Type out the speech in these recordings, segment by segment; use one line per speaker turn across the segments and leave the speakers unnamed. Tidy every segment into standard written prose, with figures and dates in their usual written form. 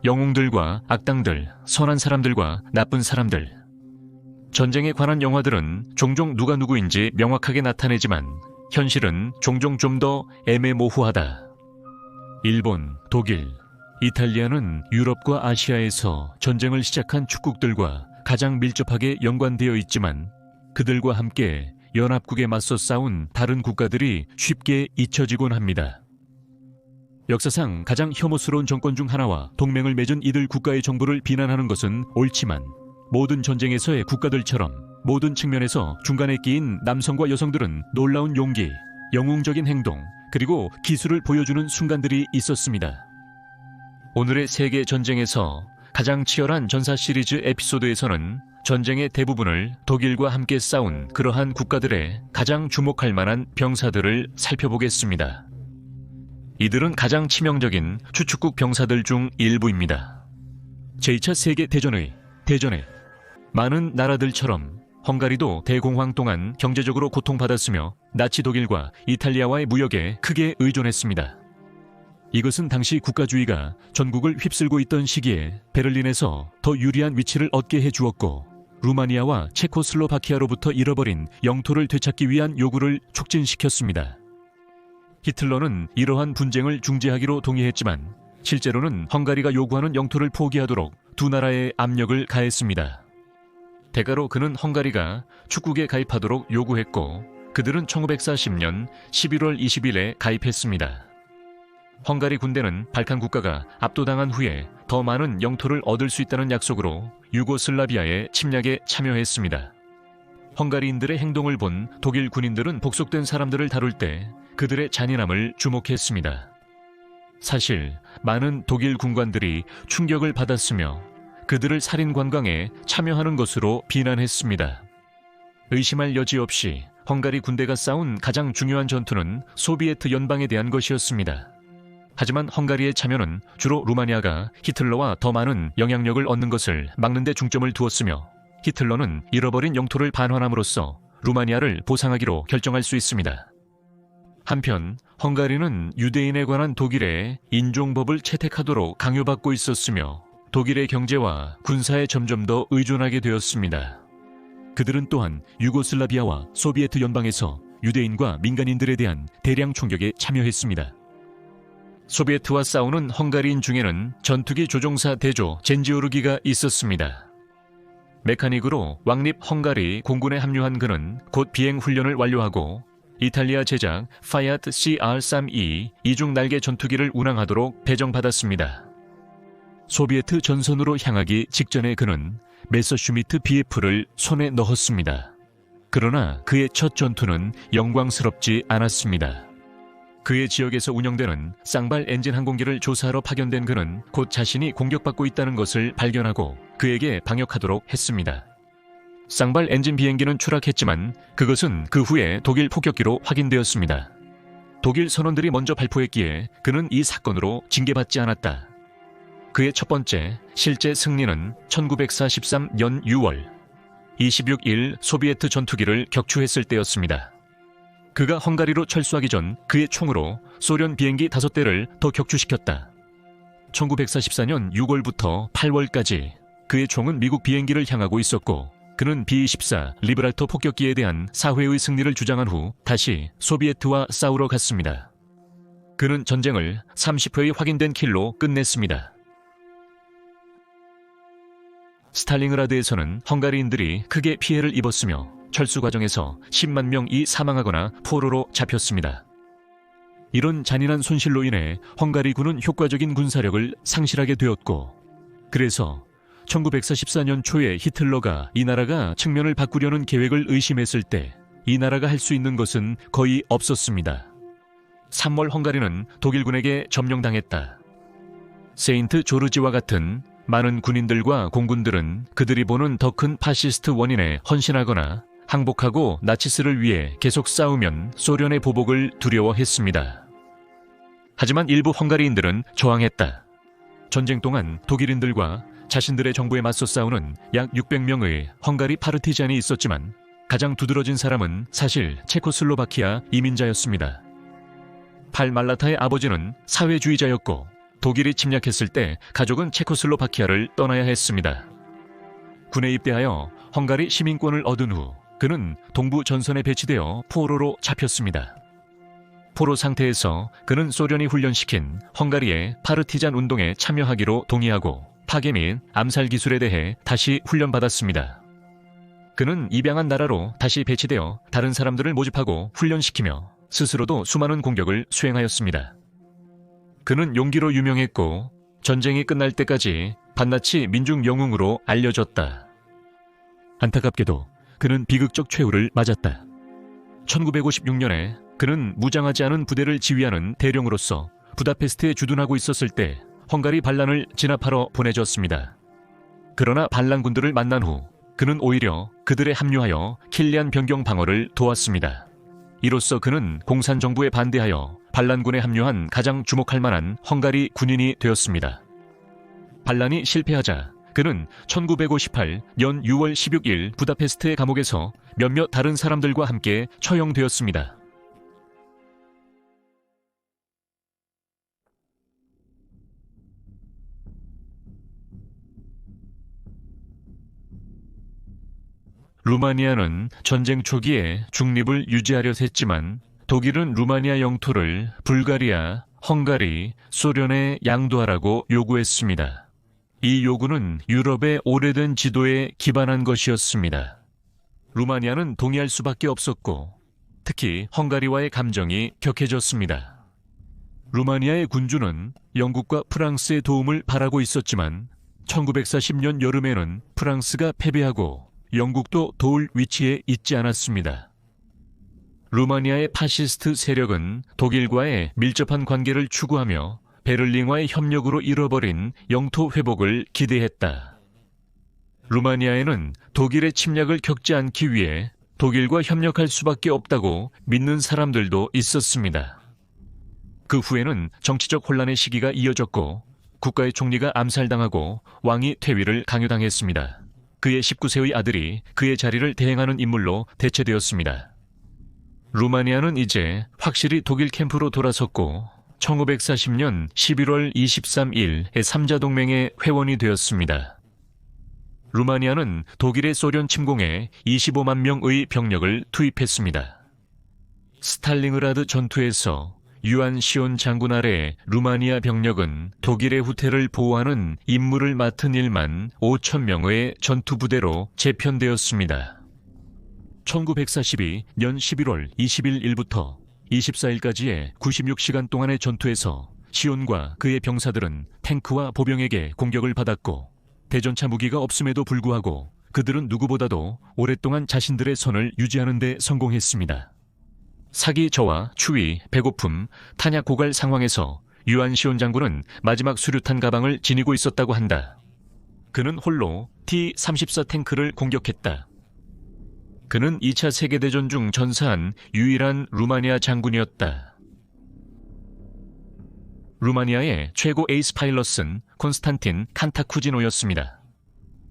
영웅들과 악당들, 선한 사람들과 나쁜 사람들. 전쟁에 관한 영화들은 종종 누가 누구인지 명확하게 나타내지만 현실은 종종 좀 더 애매모호하다. 일본, 독일, 이탈리아는 유럽과 아시아에서 전쟁을 시작한 축국들과 가장 밀접하게 연관되어 있지만 그들과 함께 연합국에 맞서 싸운 다른 국가들이 쉽게 잊혀지곤 합니다. 역사상 가장 혐오스러운 정권 중 하나와 동맹을 맺은 이들 국가의 정부를 비난하는 것은 옳지만 모든 전쟁에서의 국가들처럼 모든 측면에서 중간에 끼인 남성과 여성들은 놀라운 용기, 영웅적인 행동, 그리고 기술을 보여주는 순간들이 있었습니다. 오늘의 세계 전쟁에서 가장 치열한 전사 시리즈 에피소드에서는 전쟁의 대부분을 독일과 함께 싸운 그러한 국가들의 가장 주목할 만한 병사들을 살펴보겠습니다. 이들은 가장 치명적인 추축국 병사들 중 일부입니다. 제2차 세계대전에 많은 나라들처럼 헝가리도 대공황 동안 경제적으로 고통받았으며 나치 독일과 이탈리아와의 무역에 크게 의존했습니다. 이것은 당시 국가주의가 전국을 휩쓸고 있던 시기에 베를린에서 더 유리한 위치를 얻게 해주었고 루마니아와 체코슬로바키아로부터 잃어버린 영토를 되찾기 위한 요구를 촉진시켰습니다. 히틀러는 이러한 분쟁을 중재하기로 동의했지만 실제로는 헝가리가 요구하는 영토를 포기하도록 두 나라에 압력을 가했습니다. 대가로 그는 헝가리가 축국에 가입하도록 요구했고 그들은 1940년 11월 20일에 가입했습니다. 헝가리 군대는 발칸 국가가 압도당한 후에 더 많은 영토를 얻을 수 있다는 약속으로 유고슬라비아의 침략에 참여했습니다. 헝가리인들의 행동을 본 독일 군인들은 복속된 사람들을 다룰 때 그들의 잔인함을 주목했습니다. 사실 많은 독일 군관들이 충격을 받았으며 그들을 살인 관광에 참여하는 것으로 비난했습니다. 의심할 여지 없이 헝가리 군대가 싸운 가장 중요한 전투는 소비에트 연방에 대한 것이었습니다. 하지만 헝가리의 참여는 주로 루마니아가 히틀러와 더 많은 영향력을 얻는 것을 막는 데 중점을 두었으며 히틀러는 잃어버린 영토를 반환함으로써 루마니아를 보상하기로 결정할 수 있습니다. 한편 헝가리는 유대인에 관한 독일의 인종법을 채택하도록 강요받고 있었으며 독일의 경제와 군사에 점점 더 의존하게 되었습니다. 그들은 또한 유고슬라비아와 소비에트 연방에서 유대인과 민간인들에 대한 대량 총격에 참여했습니다. 소비에트와 싸우는 헝가리인 중에는 전투기 조종사 대조 젠지오르기가 있었습니다. 메카닉으로 왕립 헝가리 공군에 합류한 그는 곧 비행 훈련을 완료하고 이탈리아 제작 파이아트 CR-3E 이중 날개 전투기를 운항하도록 배정받았습니다. 소비에트 전선으로 향하기 직전에 그는 메서슈미트 BF를 손에 넣었습니다. 그러나 그의 첫 전투는 영광스럽지 않았습니다. 그의 지역에서 운영되는 쌍발 엔진 항공기를 조사하러 파견된 그는 곧 자신이 공격받고 있다는 것을 발견하고 그에게 방역하도록 했습니다. 쌍발 엔진 비행기는 추락했지만 그것은 그 후에 독일 폭격기로 확인되었습니다. 독일 선원들이 먼저 발포했기에 그는 이 사건으로 징계받지 않았다. 그의 첫 번째 실제 승리는 1943년 6월 26일 소비에트 전투기를 격추했을 때였습니다. 그가 헝가리로 철수하기 전 그의 총으로 소련 비행기 5대를 더 격추시켰다. 1944년 6월부터 8월까지 그의 총은 미국 비행기를 향하고 있었고 그는 B-24 리브랄토 폭격기에 대한 4회의 승리를 주장한 후 다시 소비에트와 싸우러 갔습니다. 그는 전쟁을 30회의 확인된 킬로 끝냈습니다. 스탈링그라드에서는 헝가리인들이 크게 피해를 입었으며 철수 과정에서 10만 명이 사망하거나 포로로 잡혔습니다. 이런 잔인한 손실로 인해 헝가리군은 효과적인 군사력을 상실하게 되었고 그래서 1944년 초에 히틀러가 이 나라가 측면을 바꾸려는 계획을 의심했을 때 이 나라가 할 수 있는 것은 거의 없었습니다. 3월 헝가리는 독일군에게 점령당했다. 세인트 조르지와 같은 많은 군인들과 공군들은 그들이 보는 더 큰 파시스트 원인에 헌신하거나 항복하고 나치스를 위해 계속 싸우면 소련의 보복을 두려워했습니다. 하지만 일부 헝가리인들은 저항했다. 전쟁 동안 독일인들과 자신들의 정부에 맞서 싸우는 약 600명의 헝가리 파르티잔이 있었지만 가장 두드러진 사람은 사실 체코슬로바키아 이민자였습니다. 팔 말라타의 아버지는 사회주의자였고 독일이 침략했을 때 가족은 체코슬로바키아를 떠나야 했습니다. 군에 입대하여 헝가리 시민권을 얻은 후 그는 동부 전선에 배치되어 포로로 잡혔습니다. 포로 상태에서 그는 소련이 훈련시킨 헝가리의 파르티잔 운동에 참여하기로 동의하고 파괴 및 암살 기술에 대해 다시 훈련받았습니다. 그는 입양한 나라로 다시 배치되어 다른 사람들을 모집하고 훈련시키며 스스로도 수많은 공격을 수행하였습니다. 그는 용기로 유명했고 전쟁이 끝날 때까지 반나치 민중 영웅으로 알려졌다. 안타깝게도 그는 비극적 최후를 맞았다. 1956년에 그는 무장하지 않은 부대를 지휘하는 대령으로서 부다페스트에 주둔하고 있었을 때 헝가리 반란을 진압하러 보내졌습니다. 그러나 반란군들을 만난 후 그는 오히려 그들에 합류하여 킬리안 변경 방어를 도왔습니다. 이로써 그는 공산정부에 반대하여 반란군에 합류한 가장 주목할 만한 헝가리 군인이 되었습니다. 반란이 실패하자 그는 1958년 6월 16일 부다페스트의 감옥에서 몇몇 다른 사람들과 함께 처형되었습니다. 루마니아는 전쟁 초기에 중립을 유지하려 했지만 독일은 루마니아 영토를 불가리아, 헝가리, 소련에 양도하라고 요구했습니다. 이 요구는 유럽의 오래된 지도에 기반한 것이었습니다. 루마니아는 동의할 수밖에 없었고 특히 헝가리와의 감정이 격해졌습니다. 루마니아의 군주는 영국과 프랑스의 도움을 바라고 있었지만 1940년 여름에는 프랑스가 패배하고 영국도 도울 위치에 있지 않았습니다. 루마니아의 파시스트 세력은 독일과의 밀접한 관계를 추구하며 베를린과의 협력으로 잃어버린 영토 회복을 기대했다. 루마니아에는 독일의 침략을 겪지 않기 위해 독일과 협력할 수밖에 없다고 믿는 사람들도 있었습니다. 그 후에는 정치적 혼란의 시기가 이어졌고 국가의 총리가 암살당하고 왕이 퇴위를 강요당했습니다. 그의 19세의 아들이 그의 자리를 대행하는 인물로 대체되었습니다. 루마니아는 이제 확실히 독일 캠프로 돌아섰고 1940년 11월 23일의 3자 동맹의 회원이 되었습니다. 루마니아는 독일의 소련 침공에 25만 명의 병력을 투입했습니다. 스탈링그라드 전투에서 유안 시온 장군 아래 루마니아 병력은 독일의 후퇴를 보호하는 임무를 맡은 1만 5천 명의 전투부대로 재편되었습니다. 1942년 11월 21일부터 24일까지의 96시간 동안의 전투에서 시온과 그의 병사들은 탱크와 보병에게 공격을 받았고 대전차 무기가 없음에도 불구하고 그들은 누구보다도 오랫동안 자신들의 선을 유지하는 데 성공했습니다. 사기 저하, 추위, 배고픔, 탄약 고갈 상황에서 유안 시온 장군은 마지막 수류탄 가방을 지니고 있었다고 한다. 그는 홀로 T-34 탱크를 공격했다. 그는 2차 세계대전 중 전사한 유일한 루마니아 장군이었다. 루마니아의 최고 에이스 파일럿은 콘스탄틴 칸타쿠지노였습니다.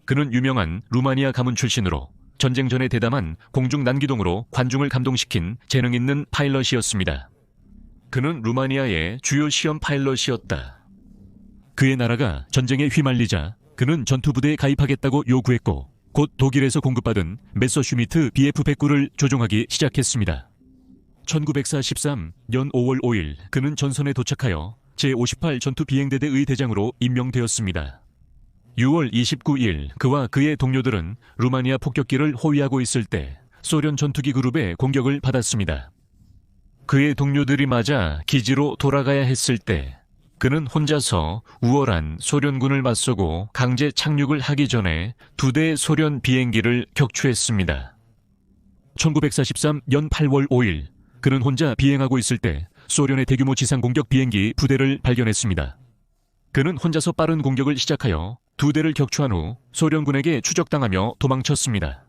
그는 유명한 루마니아 가문 출신으로 전쟁 전에 대담한 공중 난기동으로 관중을 감동시킨 재능 있는 파일럿이었습니다. 그는 루마니아의 주요 시험 파일럿이었다. 그의 나라가 전쟁에 휘말리자 그는 전투부대에 가입하겠다고 요구했고 곧 독일에서 공급받은 메서슈미트 BF-109를 조종하기 시작했습니다. 1943년 5월 5일 그는 전선에 도착하여 제58 전투비행대대의 대장으로 임명되었습니다. 6월 29일 그와 그의 동료들은 루마니아 폭격기를 호위하고 있을 때 소련 전투기 그룹의 공격을 받았습니다. 그의 동료들이 맞아 기지로 돌아가야 했을 때 그는 혼자서 우월한 소련군을 맞서고 강제 착륙을 하기 전에 2대의 소련 비행기를 격추했습니다. 1943년 8월 5일 그는 혼자 비행하고 있을 때 소련의 대규모 지상 공격 비행기 부대를 발견했습니다. 그는 혼자서 빠른 공격을 시작하여 2대를 격추한 후 소련군에게 추적당하며 도망쳤습니다.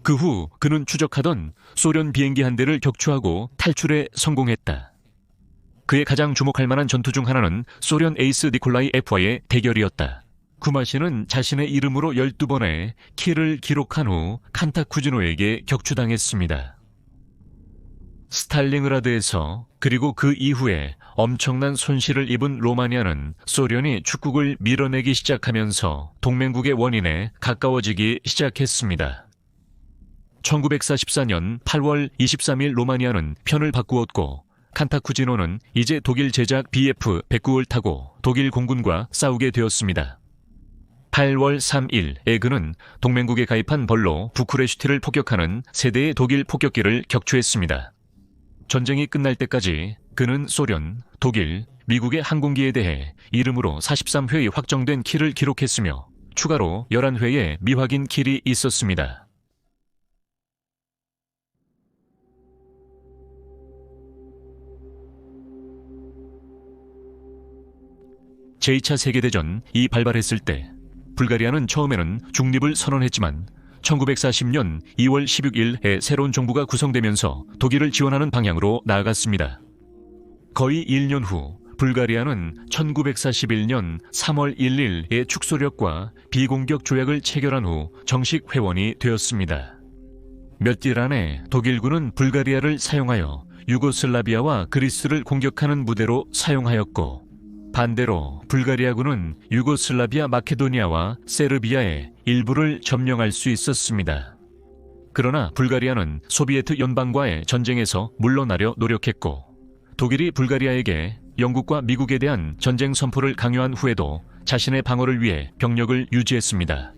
그 후 그는 추적하던 소련 비행기 한 대를 격추하고 탈출에 성공했다. 그의 가장 주목할 만한 전투 중 하나는 소련 에이스 니콜라이 F와의 대결이었다. 구마시는 자신의 이름으로 12번의 킬을 기록한 후 칸타쿠지노에게 격추당했습니다. 스탈링그라드에서 그리고 그 이후에 엄청난 손실을 입은 로마니아는 소련이 축국을 밀어내기 시작하면서 동맹국의 원인에 가까워지기 시작했습니다. 1944년 8월 23일 로마니아는 편을 바꾸었고 칸타쿠지노는 이제 독일 제작 BF-109을 타고 독일 공군과 싸우게 되었습니다. 8월 3일에 그는 동맹국에 가입한 벌로 부쿠레슈티를 폭격하는 세 대의 독일 폭격기를 격추했습니다. 전쟁이 끝날 때까지 그는 소련, 독일, 미국의 항공기에 대해 이름으로 43회의 확정된 킬을 기록했으며 추가로 11회의 미확인 킬이 있었습니다. 제2차 세계대전이 발발했을 때 불가리아는 처음에는 중립을 선언했지만 1940년 2월 16일에 새로운 정부가 구성되면서 독일을 지원하는 방향으로 나아갔습니다. 거의 1년 후 불가리아는 1941년 3월 1일에 축소력과 비공격 조약을 체결한 후 정식 회원이 되었습니다. 몇 일 안에 독일군은 불가리아를 사용하여 유고슬라비아와 그리스를 공격하는 무대로 사용하였고 반대로 불가리아군은 유고슬라비아 마케도니아와 세르비아의 일부를 점령할 수 있었습니다. 그러나 불가리아는 소비에트 연방과의 전쟁에서 물러나려 노력했고 독일이 불가리아에게 영국과 미국에 대한 전쟁 선포를 강요한 후에도 자신의 방어를 위해 병력을 유지했습니다.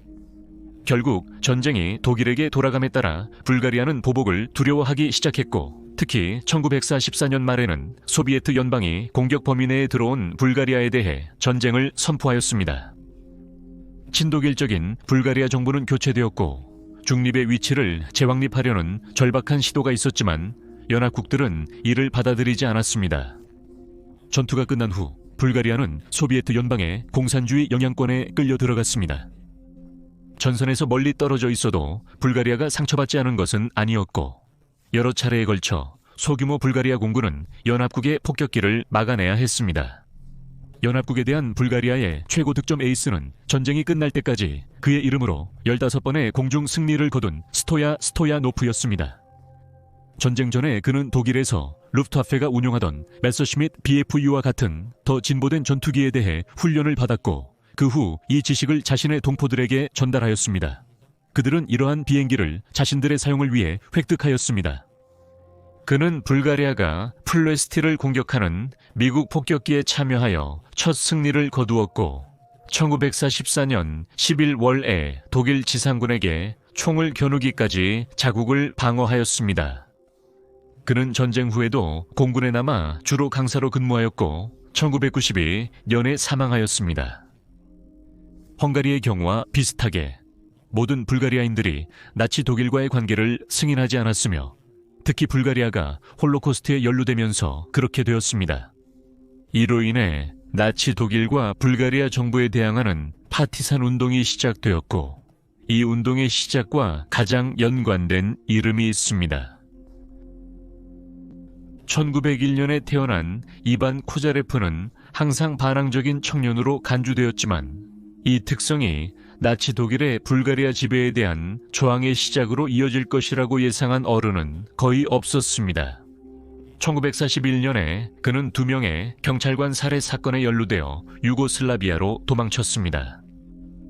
결국 전쟁이 독일에게 돌아감에 따라 불가리아는 보복을 두려워하기 시작했고 특히 1944년 말에는 소비에트 연방이 공격 범위 내에 들어온 불가리아에 대해 전쟁을 선포하였습니다. 친독일적인 불가리아 정부는 교체되었고 중립의 위치를 재확립하려는 절박한 시도가 있었지만 연합국들은 이를 받아들이지 않았습니다. 전투가 끝난 후 불가리아는 소비에트 연방의 공산주의 영향권에 끌려 들어갔습니다. 전선에서 멀리 떨어져 있어도 불가리아가 상처받지 않은 것은 아니었고 여러 차례에 걸쳐 소규모 불가리아 공군은 연합국의 폭격기를 막아내야 했습니다. 연합국에 대한 불가리아의 최고 득점 에이스는 전쟁이 끝날 때까지 그의 이름으로 15번의 공중 승리를 거둔 스토야노프였습니다. 전쟁 전에 그는 독일에서 루프트와페가 운용하던 메서시밋 BFU와 같은 더 진보된 전투기에 대해 훈련을 받았고 그 후 이 지식을 자신의 동포들에게 전달하였습니다. 그들은 이러한 비행기를 자신들의 사용을 위해 획득하였습니다. 그는 불가리아가 플레스티를 공격하는 미국 폭격기에 참여하여 첫 승리를 거두었고 1944년 11월에 독일 지상군에게 총을 겨누기까지 자국을 방어하였습니다. 그는 전쟁 후에도 공군에 남아 주로 강사로 근무하였고 1992년에 사망하였습니다. 헝가리의 경우와 비슷하게 모든 불가리아인들이 나치 독일과의 관계를 승인하지 않았으며 특히 불가리아가 홀로코스트에 연루되면서 그렇게 되었습니다. 이로 인해 나치 독일과 불가리아 정부에 대항하는 파티산 운동이 시작되었고 이 운동의 시작과 가장 연관된 이름이 있습니다. 1901년에 태어난 이반 코자레프는 항상 반항적인 청년으로 간주되었지만 이 특성이 나치 독일의 불가리아 지배에 대한 저항의 시작으로 이어질 것이라고 예상한 어른은 거의 없었습니다. 1941년에 그는 2명의 경찰관 살해 사건에 연루되어 유고슬라비아로 도망쳤습니다.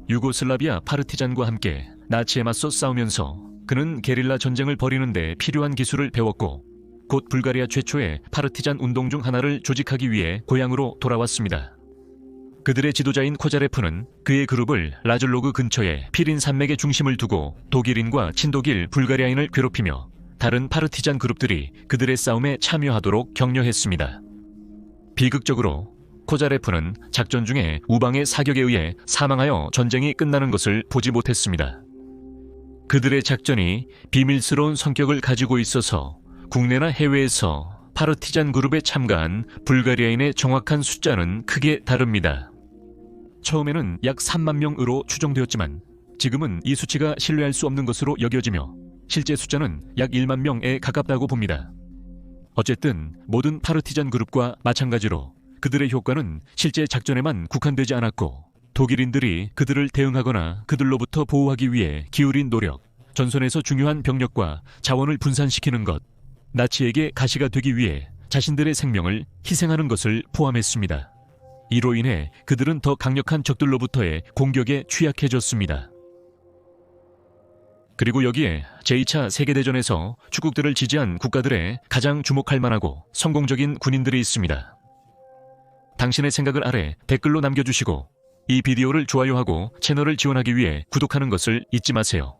유고슬라비아 파르티잔과 함께 나치에 맞서 싸우면서 그는 게릴라 전쟁을 벌이는 데 필요한 기술을 배웠고 곧 불가리아 최초의 파르티잔 운동 중 하나를 조직하기 위해 고향으로 돌아왔습니다. 그들의 지도자인 코자레프는 그의 그룹을 라즐로그 근처의 피린 산맥의 중심을 두고 독일인과 친독일 불가리아인을 괴롭히며 다른 파르티잔 그룹들이 그들의 싸움에 참여하도록 격려했습니다. 비극적으로 코자레프는 작전 중에 우방의 사격에 의해 사망하여 전쟁이 끝나는 것을 보지 못했습니다. 그들의 작전이 비밀스러운 성격을 가지고 있어서 국내나 해외에서 파르티잔 그룹에 참가한 불가리아인의 정확한 숫자는 크게 다릅니다. 처음에는 약 3만 명으로 추정되었지만 지금은 이 수치가 신뢰할 수 없는 것으로 여겨지며 실제 숫자는 약 1만 명에 가깝다고 봅니다. 어쨌든 모든 파르티잔 그룹과 마찬가지로 그들의 효과는 실제 작전에만 국한되지 않았고 독일인들이 그들을 대응하거나 그들로부터 보호하기 위해 기울인 노력, 전선에서 중요한 병력과 자원을 분산시키는 것, 나치에게 가시가 되기 위해 자신들의 생명을 희생하는 것을 포함했습니다. 이로 인해 그들은 더 강력한 적들로부터의 공격에 취약해졌습니다. 그리고 여기에 제2차 세계대전에서 축국들을 지지한 국가들의 가장 주목할 만하고 성공적인 군인들이 있습니다. 당신의 생각을 아래 댓글로 남겨주시고 이 비디오를 좋아요하고 채널을 지원하기 위해 구독하는 것을 잊지 마세요.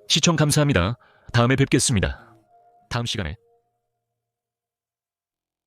시청 감사합니다. 다음에 뵙겠습니다. 다음 시간에